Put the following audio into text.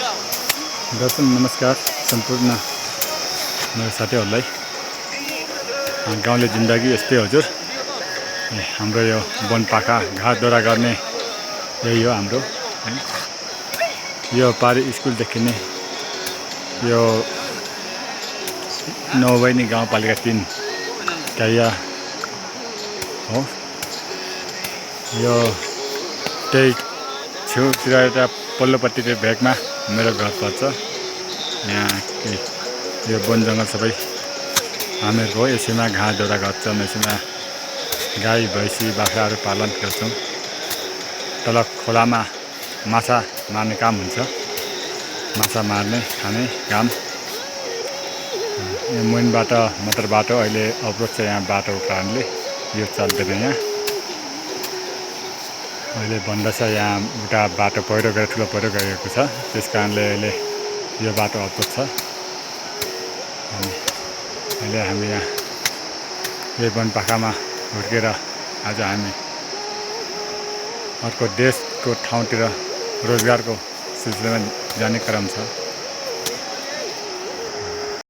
दर्शन नमस्कार सम्पूर्ण मेरो साथीहरूलाई। गाउँले जिन्दगी यस्तै हजुर। हाम्रो यो वनपाखा घाँसदौरा गर्ने यही हो हाम्रो। यो पारी स्कुलदेखि नै यो नौबैनी गाउँपालिका 3 काया हो। यो त्यही छेउतिर एउटा पल्लोपट्टि भेगमा मेरो घर पर्छ। यहाँ यो वन जङ्गल सबै हामीहरूको हो। यसैमा घाँसदौरा गर्छौँ, यसैमा गाई भैँसी बाख्राहरू पालन गर्छौँ। तल खोलामा माछा मार्ने काम हुन्छ, माछा मार्ने खाने काम। यो मुनबाट मोटर बाटो अहिले अवरोध छ यहाँ बाटोको कारणले, यो चल्दैन यहाँ अहिले बन्द छ। यहाँ उता बाटो पहिरो गएर ठुलो पहिरो गएको छ, त्यस कारणले अहिले यो बाटो अवरोध छ। अहिले हामी यहाँ यही वनपाखामा हुर्केर आज हामी अर्को देशको ठाउँतिर रोजगारको सिलसिलामा जाने क्रम छ।